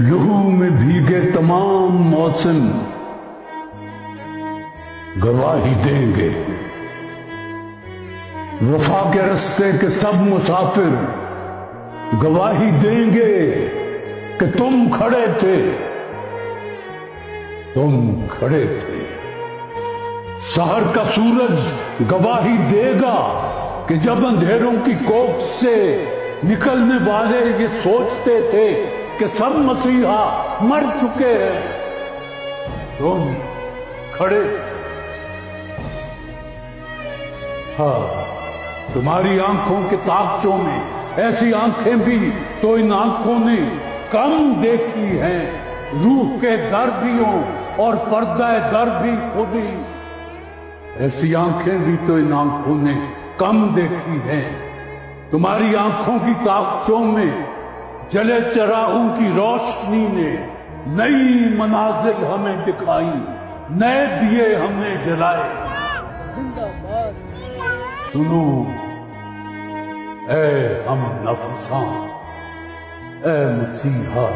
लहू में भीगे तमाम मौसम गवाही देंगे। वफा के रास्ते के सब मुसाफिर गवाही देंगे कि तुम खड़े थे, तुम खड़े थे। शहर का सूरज गवाही देगा कि जब अंधेरों की कोख से निकलने वाले ये सोचते थे कि सब मसीहा मर चुके हैं, तुम खड़े थे। हाँ, तुम्हारी आंखों के ताकचों में ऐसी आंखें भी तो इन आंखों ने कम देखी हैं। रूह के दर भी हो और पर्दा दर भी खुद ही। ऐसी आंखें भी तो इन आंखों ने कम देखी हैं। तुम्हारी आंखों की ताकचों में जले चरागों की रोशनी ने नई मनाजिल हमें दिखाई, नए दिए हमने जलाए। सुनो ऐ हम नफ्सां, ऐ मसीहा।